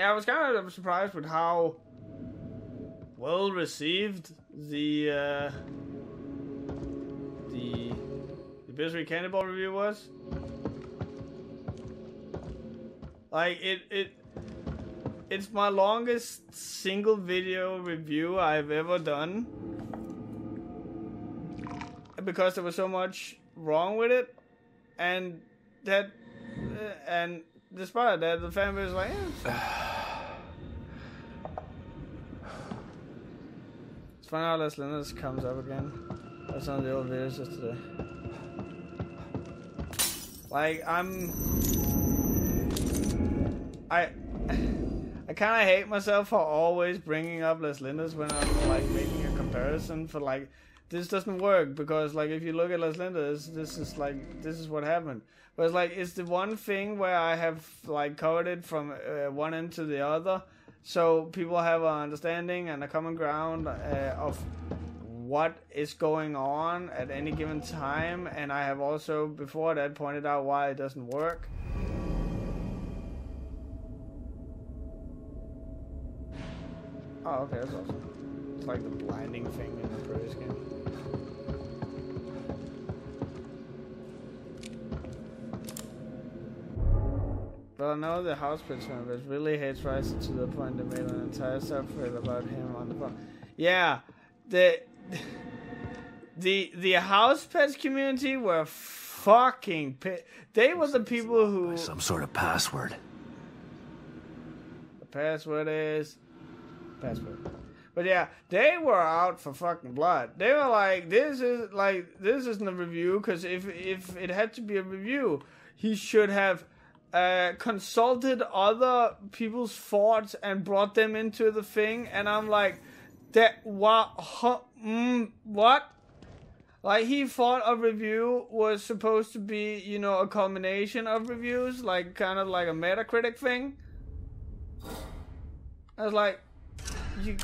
Yeah, I was kind of surprised with how well received the Biscuit Cannibal review was. Like it's my longest single video review I've ever done because there was so much wrong with it, and that and despite that, the fan base was like, Let's find out as Linus comes up again. That's one of the old videos yesterday. Like I kind of hate myself for always bringing up Les Lindas when I'm like making a comparison for like this doesn't work because like if you look at Les Lindas, this is what happened. But it's like it's the one thing where I have like covered it from one end to the other, so people have an understanding and a common ground of what is going on at any given time, and I have also before that pointed out why it doesn't work. Oh, okay, that's awesome. It's like the blinding thing in the previous game. But I know the house pitch members really hates Riiser to the point they made an entire subthread about him on the phone. Yeah, the house pets community were fucking they were the people who some sort of password. The password is password. But yeah, they were out for fucking blood. They were like, this isn't a review, because if it had to be a review, he should have consulted other people's thoughts and brought them into the thing. And I'm like, what? Like, he thought a review was supposed to be, you know, a culmination of reviews, like kind of like a Metacritic thing. I was like, you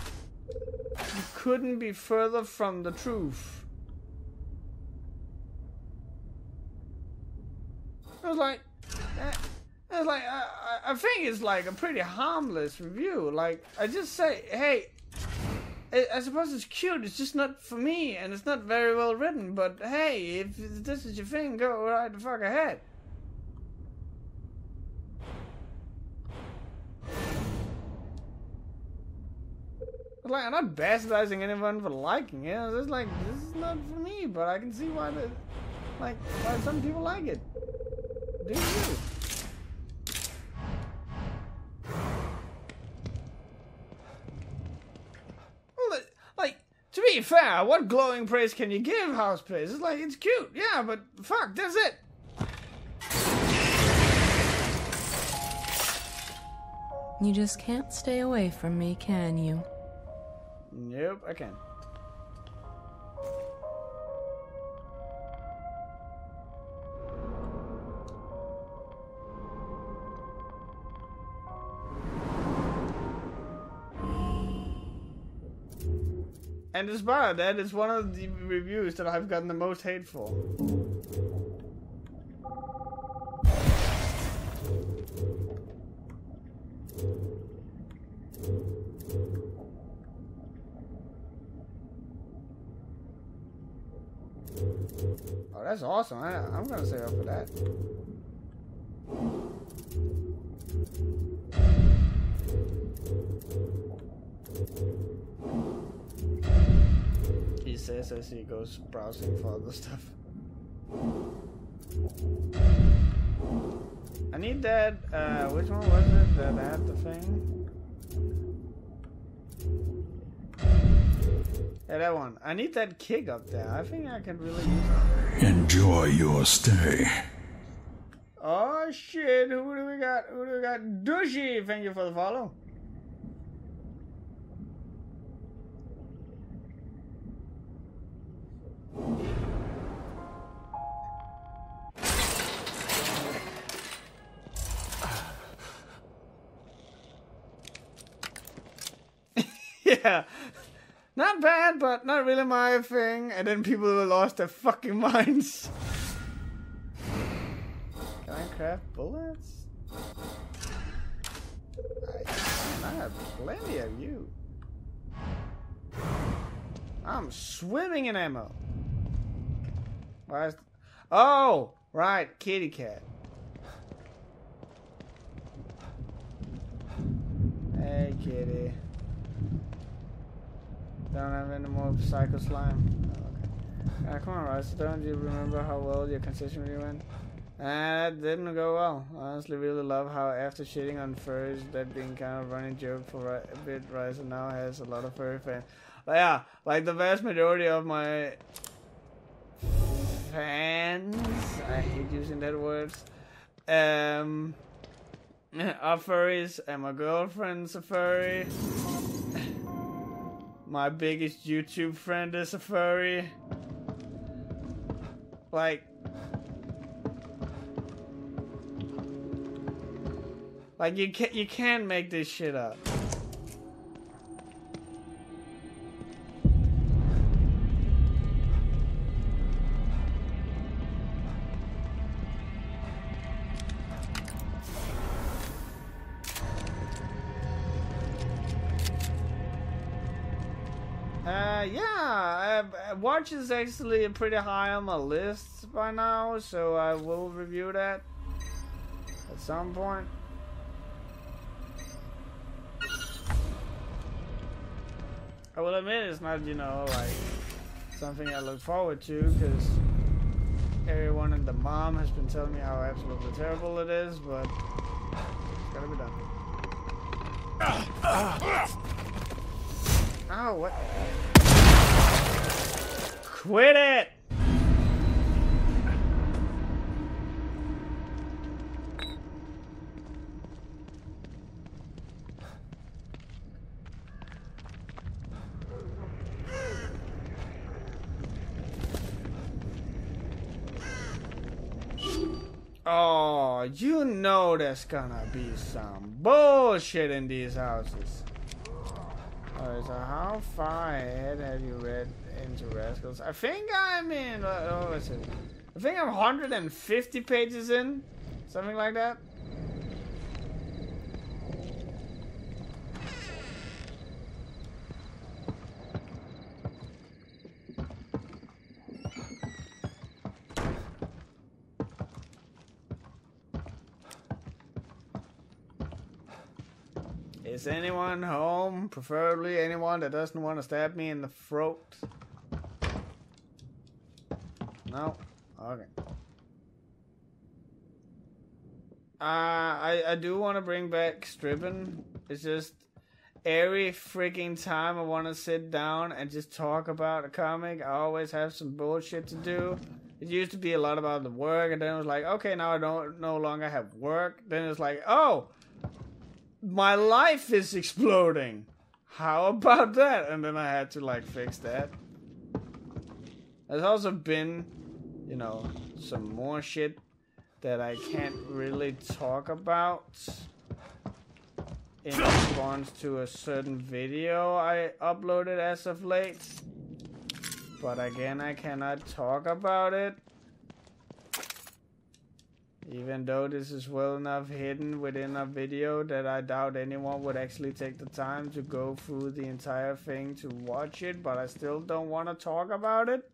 couldn't be further from the truth. I was like, I think it's like a pretty harmless review. Like, I just say, hey, I suppose it's cute, it's just not for me, and it's not very well written, but hey, if this is your thing, go right the fuck ahead. Like, I'm not bastardizing anyone for liking it. It's just like, this is not for me, but I can see why why some people like it. Do you? Well, like, to be fair, what glowing praise can you give House Praise? It's like, it's cute, yeah, but fuck, that's it. You just can't stay away from me, can you? Nope, I can. And despite that, it's one of the reviews that I've gotten the most hate for. Oh, that's awesome. I'm gonna say up for that. He says as he goes browsing for other stuff. I need that, which one was it that had the thing? Yeah, that one. I need that kick up there. I think I can really use it. Enjoy your stay. Oh shit, who do we got? Who do we got? Dushy, thank you for the follow. Yeah. Not bad, but not really my thing. And then people lost their fucking minds. Can I craft bullets? have plenty of you. I'm swimming in ammo. Why is... Oh! Right, kitty cat. Hey, kitty. Don't have any more psycho slime. Oh, okay. Come on, Riiser. Don't you remember how well your concession really went? That didn't go well. I honestly really love how after shitting on furries, that being kind of running joke for a bit, Riiser now has a lot of furry fans. But yeah, like the vast majority of my fans, I hate using that word, are furries, and my girlfriend's a furry. My biggest YouTube friend is a furry. Like you can't make this shit up. Yeah, Watch is actually pretty high on my list by now, so I will review that at some point. I will admit it's not, you know, like something I look forward to, because everyone and the mom has been telling me how absolutely terrible it is, but it's gotta be done. Oh, what? Quit it! Oh, you know there's gonna be some bullshit in these houses. Alright, so how far ahead have you read into Rascals? I think I'm in, oh, what's it? I think I'm 150 pages in, something like that. Is anyone home? Preferably anyone that doesn't want to stab me in the throat. No? Okay. I do want to bring back stripping. It's just every freaking time I want to sit down and just talk about a comic, I always have some bullshit to do. It used to be a lot about the work, and then it was like, okay, now I don't no longer have work. Then it's like, oh, my life is exploding. How about that? And then I had to like fix that. There's also been, you know, some more shit that I can't really talk about in response to a certain video I uploaded as of late. But again, I cannot talk about it. Even though this is well enough hidden within a video that I doubt anyone would actually take the time to go through the entire thing to watch it, but I still don't want to talk about it.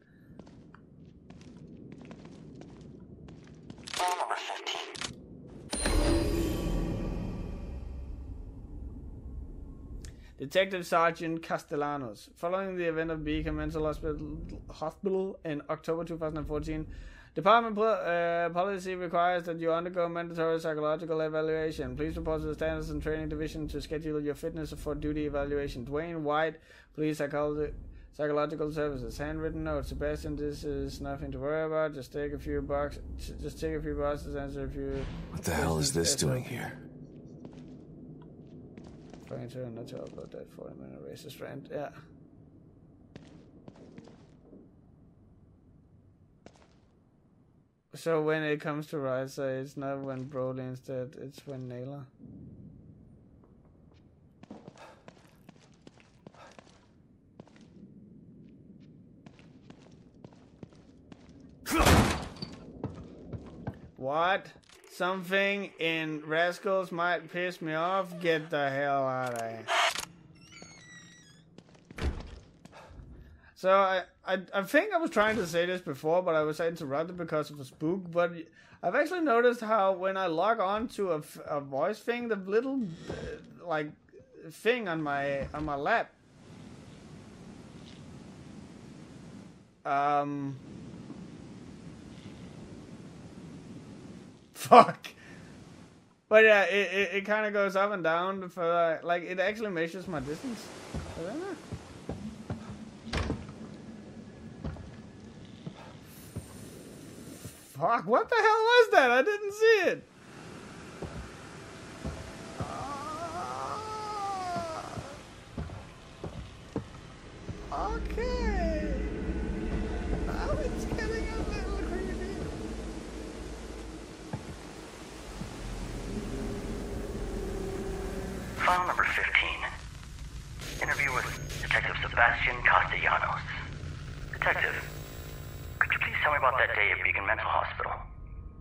Detective Sergeant Castellanos. Following the event of Beacon Mental Hospital in October 2014, Department policy requires that you undergo mandatory psychological evaluation. Please report to the Standards and Training Division to schedule your fitness for duty evaluation. Dwayne White, Police Psychological Services. Handwritten note. Sebastian, this is nothing to worry about. Just take a few boxes. Answer a few. What the hell is this doing here? Trying to not to upload that 40-minute racist rant. Yeah. So when it comes to Riiser, it's not when Broly instead, it's when Naylor. What? something in Rascals might piss me off, get the hell out of here. So I think I was trying to say this before, but I was interrupted because of a spook. But I've actually noticed how when I log on to a voice thing, the little like thing on my lap, fuck. But yeah, it kind of goes up and down for like it actually measures my distance. I don't know. Fuck, what the hell was that? I didn't see it. Okay. Now it's getting a little creepy. File number 15. Interview with Detective Sebastian Castellanos. Detective, could you please tell me about that day at Beacon Mental Hospital?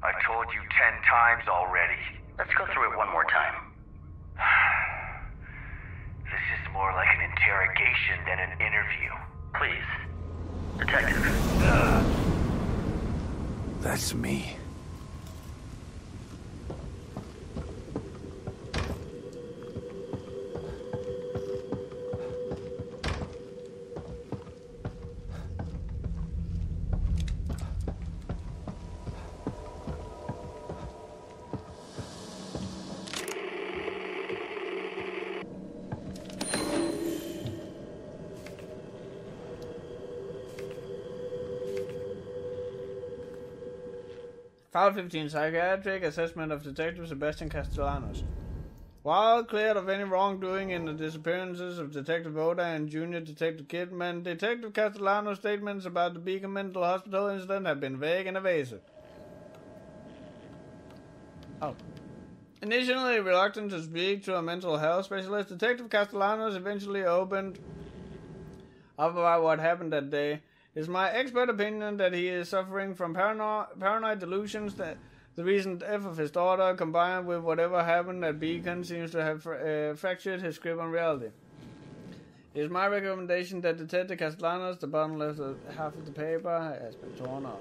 I told you 10 times already. Let's go through it one more time. This is more like an interrogation than an interview. Please. Detective. That's me. File 15, Psychiatric Assessment of Detective Sebastian Castellanos. While cleared of any wrongdoing in the disappearances of Detective Oda and Junior Detective Kidman, Detective Castellanos' statements about the Beacon Mental Hospital incident have been vague and evasive. Oh. Initially reluctant to speak to a mental health specialist, Detective Castellanos eventually opened up about what happened that day. It's my expert opinion that he is suffering from paranoid delusions, that the recent death of his daughter, combined with whatever happened at Beacon, seems to have fractured his grip on reality. It is my recommendation that Detective Castellanos, the bottom left half of the paper, has been torn off.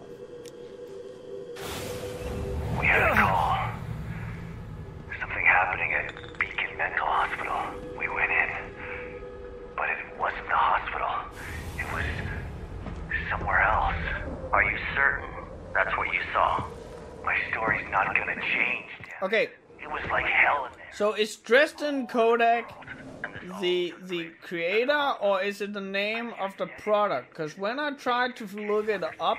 We had a call. Something happening at Beacon Mental Hospital. We went in. But it wasn't the hospital. It was somewhere else. Are you certain that's what you saw? My story's not gonna change. Okay. It was like hell in there. So is Dresden Kodak the creator, or is it the name of the product? Because when I tried to look it up,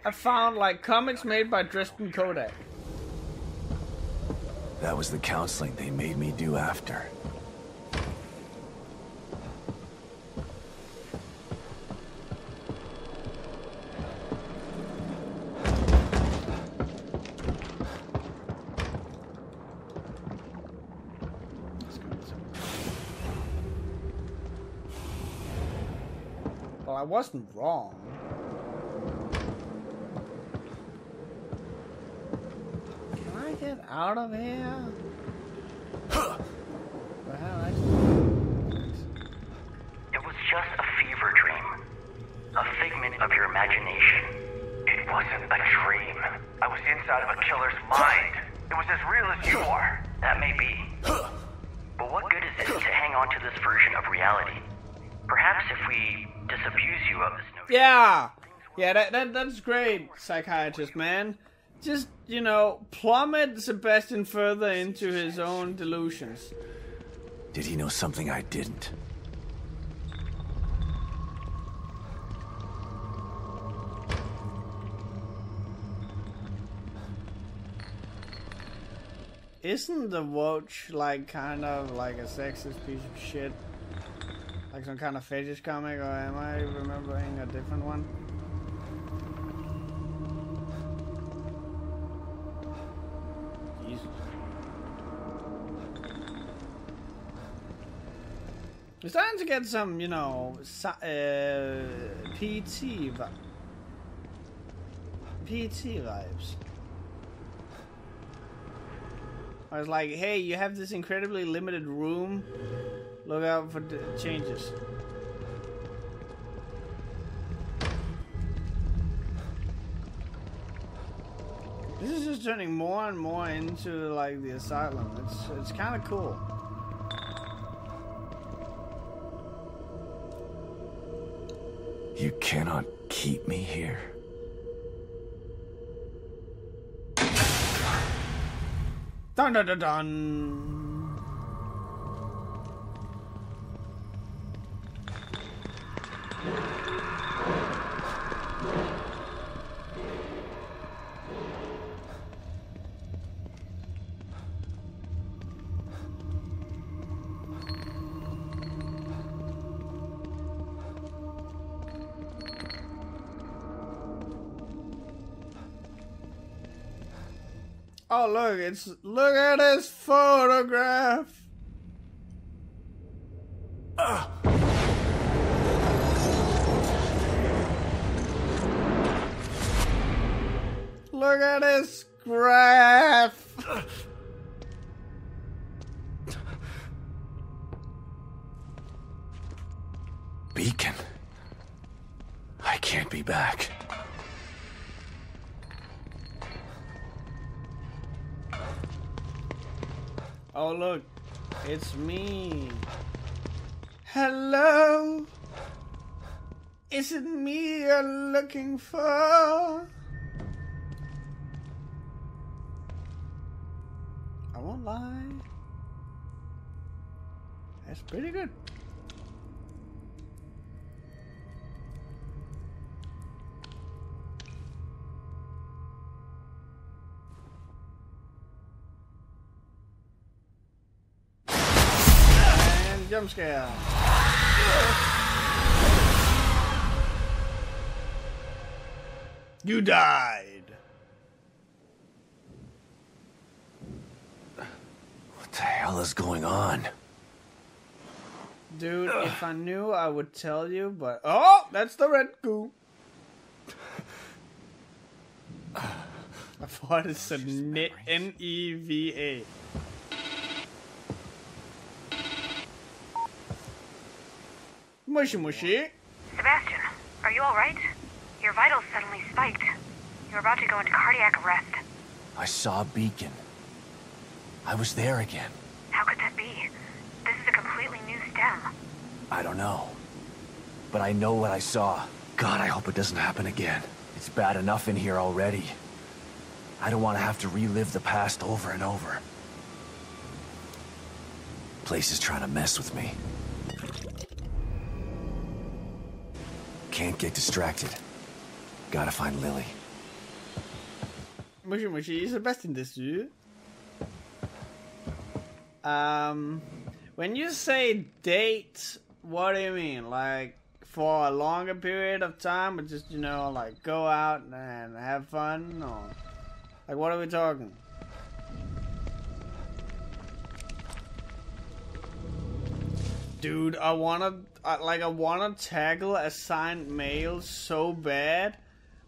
I found like comics made by Dresden Kodak. That was the counseling they made me do after. Well, I wasn't wrong. Can I get out of here? Well, It was just a fever dream. A figment of your imagination. It wasn't a dream. I was inside of a killer's mind. It was as real as you are. That may be. But what good is it to hang on to this version of reality? Perhaps if we disabuse you of this notion. Yeah, that's great, psychiatrist man. Just, you know, plummet Sebastian further into his own delusions. Did he know something I didn't? Isn't the Watch like kind of like a sexist piece of shit? Like some kind of fetish comic, or am I remembering a different one? Jesus. We're starting to get some, you know, PT vibes. I was like, hey, you have this incredibly limited room. Look out for the changes. This is just turning more and more into like the asylum. It's kind of cool. You cannot keep me here. Dun dun dun dun. Oh look at this photograph. Look at this graph. Beacon. I can't be back. Oh look, it's me. Hello? Is it me you're looking for? I won't lie. That's pretty good. Jump scare. You died. What the hell is going on? Dude, if I knew, I would tell you, but... Oh, that's the red goo. I thought it said N-E-V-A. Mushy mushy. Sebastian, are you alright? Your vitals suddenly spiked. You're about to go into cardiac arrest. I saw a beacon. I was there again. How could that be? This is a completely new stem. I don't know. But I know what I saw. God, I hope it doesn't happen again. It's bad enough in here already. I don't want to have to relive the past over and over. Place is trying to mess with me. Can't get distracted. Gotta find Lily. Mushy mushy, Sebastian desu. When you say date, what do you mean? Like, for a longer period of time, or just, you know, like, go out and have fun? Or, like, what are we talking? Dude, I wanna tackle assigned male so bad,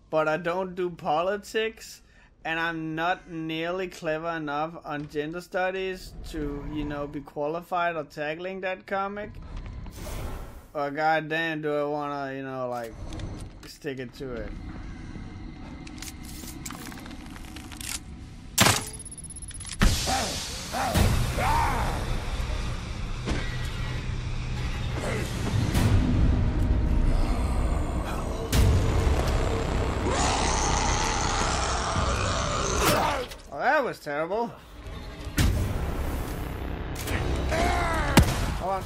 but I don't do politics, and I'm not nearly clever enough on gender studies to, you know, be qualified or tackling that comic. Or goddamn, do I wanna, you know, like, stick it to it. Oh, that was terrible. Hold on.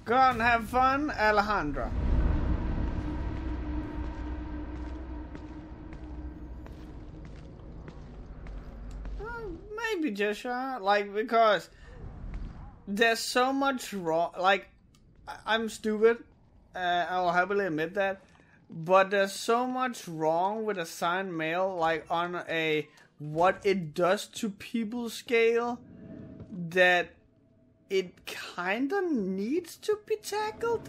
Go out and have fun, Alejandra. Maybe just like, because there's so much wrong. Like, I'm stupid. I'll happily admit that. But there's so much wrong with assigned male, like on a what it does to people scale, that it kinda needs to be tackled.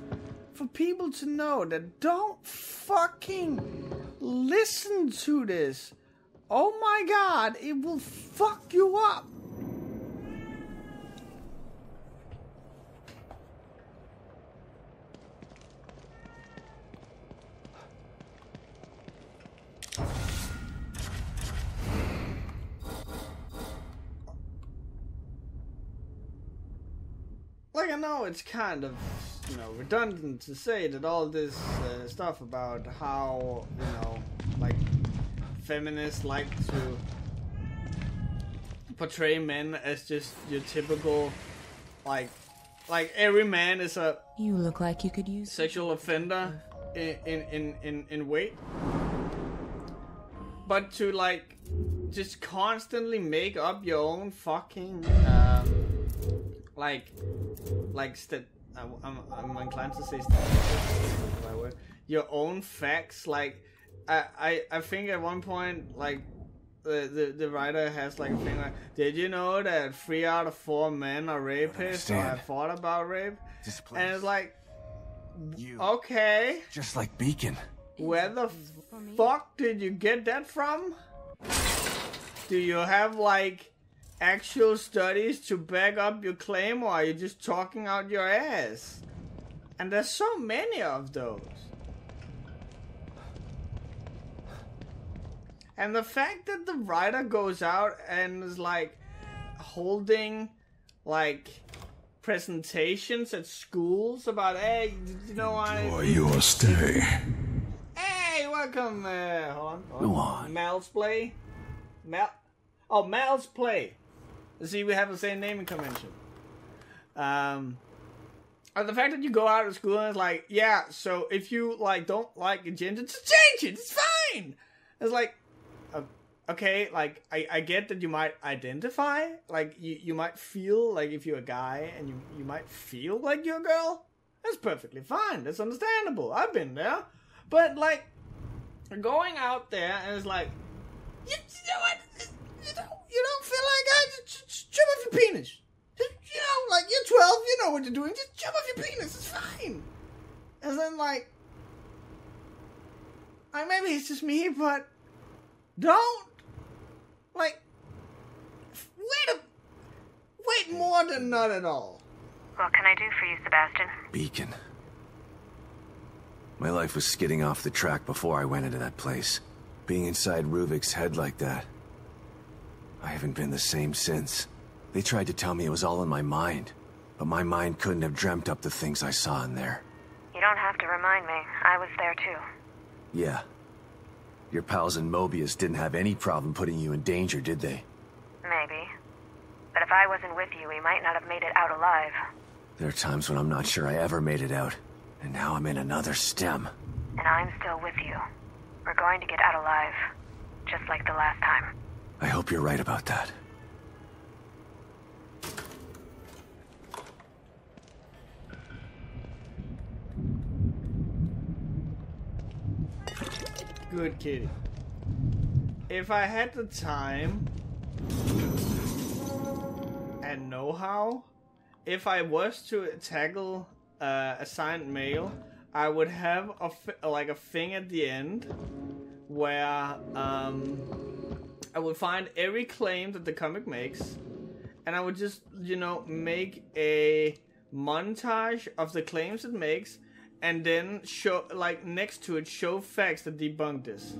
for people to know that don't fucking listen to this. Oh my god, it will fuck you up. Like, I know it's kind of, you know, redundant to say that all this stuff about how, you know, like, feminists like to portray men as just your typical, like every man is a You look like you could use sexual offender in weight. But to, like, just constantly make up your own fucking, I'm inclined to say your own facts. Like, I think at one point, like, the writer has, like, a thing like, did you know that 3 out of 4 men are rapists or have thought about rape? And it's like, okay. Just like Beacon. Where the fuck did you get that from? Do you have, like, actual studies to back up your claim, or are you just talking out your ass? And there's so many of those. And the fact that the writer goes out and is, like, holding, like, presentations at schools about, hey, you know what? Enjoy your stay. Hey, welcome, hold on. Go on. Mal's Play. Mal's Play. See, we have the same naming convention. And the fact that you go out of school and it's like, yeah, so if you, like, don't like a gender, just change it, it's fine. It's like, okay, like, I get that you might identify, like, you might feel like if you're a guy and you might feel like you're a girl. That's perfectly fine, that's understandable, I've been there. But, like, going out there and it's like, you know what, you don't feel like I just jump off your penis. Just, you know, like, you're 12, you know what you're doing, just jump off your penis, it's fine. And then, like maybe it's just me, but don't, like, wait more than not at all. What can I do for you, Sebastian? Beacon. My life was skidding off the track before I went into that place. Being inside Ruvik's head like that, I haven't been the same since. They tried to tell me it was all in my mind, but my mind couldn't have dreamt up the things I saw in there. You don't have to remind me. I was there too. Yeah. Your pals in Mobius didn't have any problem putting you in danger, did they? Maybe. But if I wasn't with you, we might not have made it out alive. There are times when I'm not sure I ever made it out, and now I'm in another stem. And I'm still with you. We're going to get out alive. Just like the last time. I hope you're right about that. Good kitty. If I had the time and know-how, if I was to tackle assigned mail, I would have a thing at the end where I would find every claim that the comic makes, and I would just, you know, make a montage of the claims it makes, and then show, like, next to it, show facts that debunk this.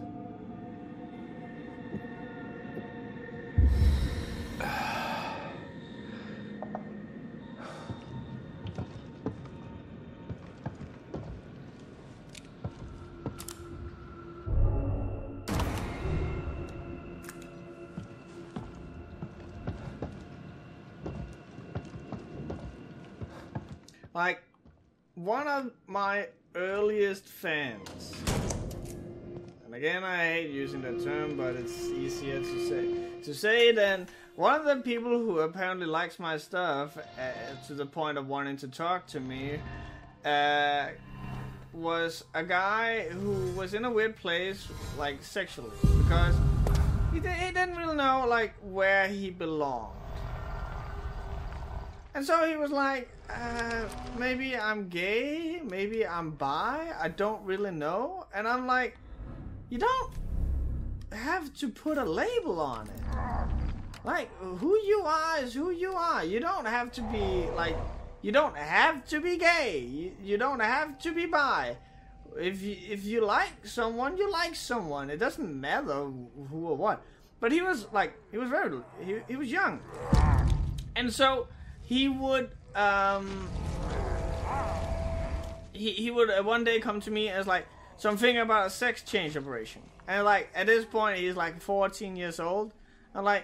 Like, one of my earliest fans, and again I hate using that term, but it's easier to say than one of the people who apparently likes my stuff to the point of wanting to talk to me was a guy who was in a weird place, like, sexually, because he didn't really know, like, where he belonged. And so he was like, maybe I'm gay, maybe I'm bi, I don't really know. And I'm like, you don't have to put a label on it. Like, who you are is who you are. You don't have to be, like, you don't have to be gay. You don't have to be bi. If you like someone, you like someone. It doesn't matter who or what. But he was like, he was young. And so he would he would one day come to me as like, so I'm thinking about a sex change operation. And like at this point he's like 14 years old. I'm like,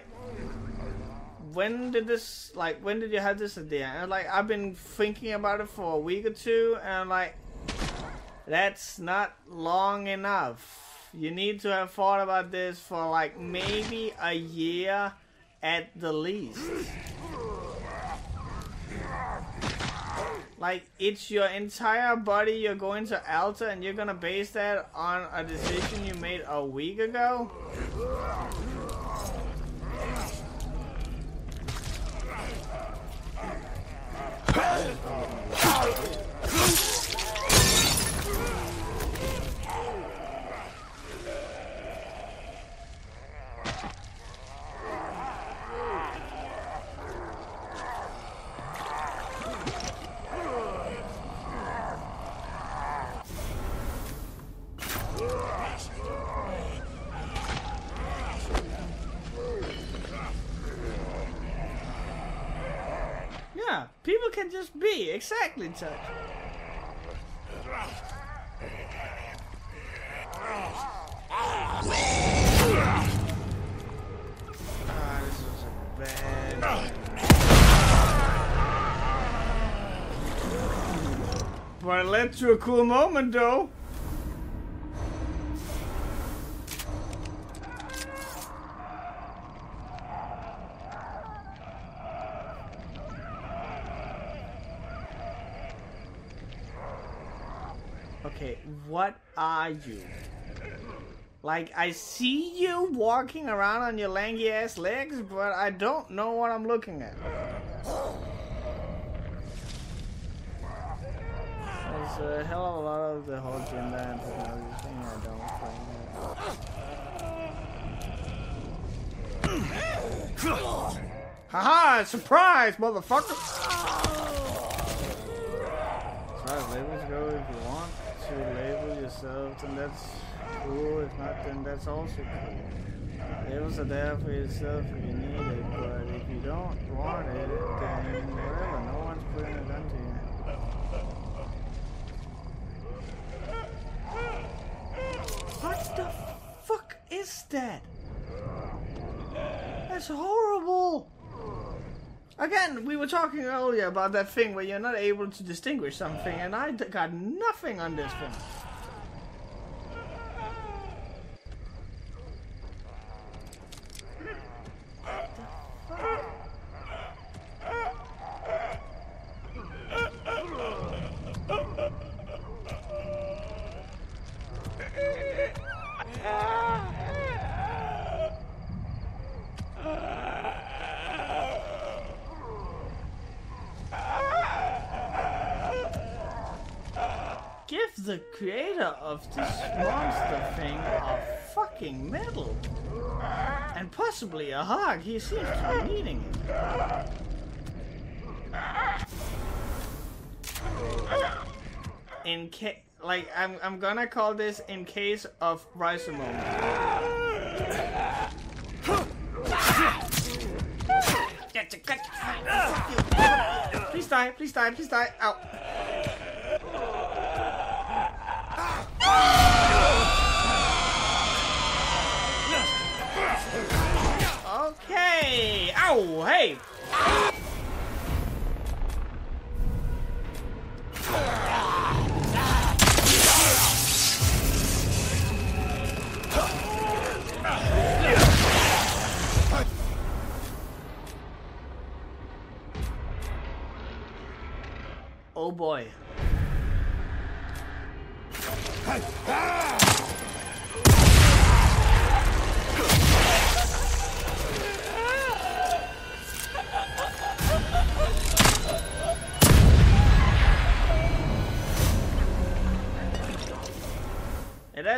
when did you have this idea? And like, I've been thinking about it for a week or two, and I'm like, that's not long enough. You need to have thought about this for like maybe a year at the least. Like, it's your entire body you're going to alter, and you're gonna base that on a decision you made a week ago? Yeah, people can just be exactly such. This is a bad. But it led to a cool moment, though. Okay, what are you? Like, I see you walking around on your lanky ass legs, but I don't know what I'm looking at. There's a hell of a lot of the whole gender and technology thing I don't find. Haha! Surprise, motherfucker! As far as labels go, if you want to label yourself, then that's cool. If not, then that's also cool. Labels are there for yourself if you need it, but if you don't want it, then whatever. No one's putting a gun to you. What the fuck is that? That's horrible! Again, we were talking earlier about that thing where you're not able to distinguish something, and I got nothing on this thing. Give the creator of this monster thing a fucking medal. And possibly a hug. He seems to be needing it. I'm gonna call this in case of Riiser moment. Please die, please die, please die. Ow. Okay. Ow, hey. Oh boy.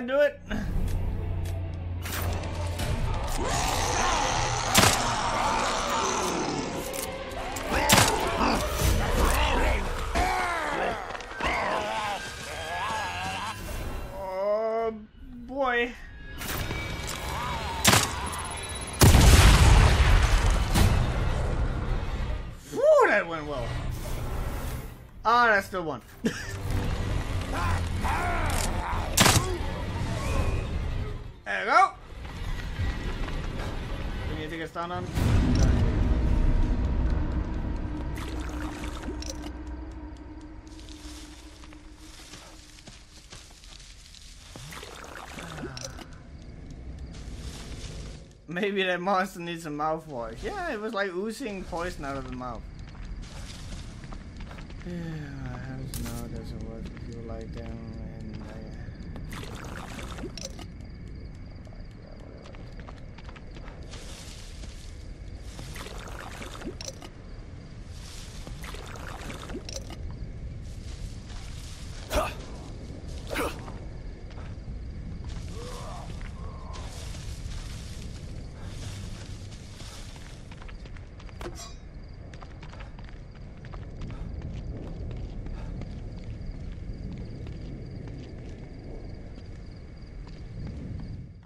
Yeah, do it. Oh boy. Whew, that went well. Ah, that's still one. There we go. We need to get stun on. Maybe that monster needs a mouthwash. Yeah, it was like oozing poison out of the mouth. Yeah, how does it know it doesn't work if you lie down and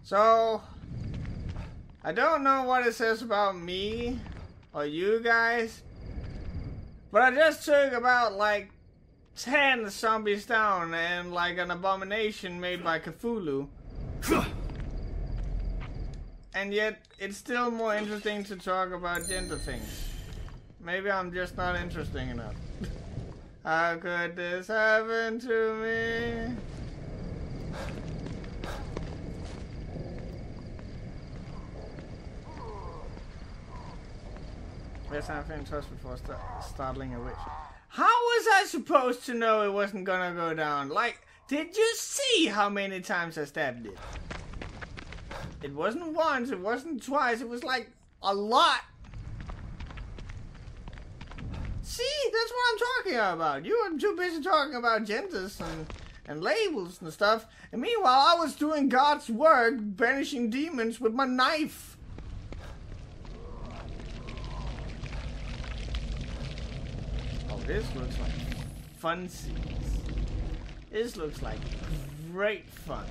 So, I don't know what it says about me or you guys, but I just took about like 10 zombies down and like an abomination made by Cthulhu. And yet, it's still more interesting to talk about gender things. Maybe I'm just not interesting enough. How could this happen to me? Let's have him touch before startling a witch. How was I supposed to know it wasn't gonna go down? Like, did you see how many times I stabbed it? It wasn't once, it wasn't twice, it was like a lot. See, that's what I'm talking about. You were too busy talking about genders and labels and stuff. And meanwhile, I was doing God's work, banishing demons with my knife. This looks like funsies. This looks like great fun.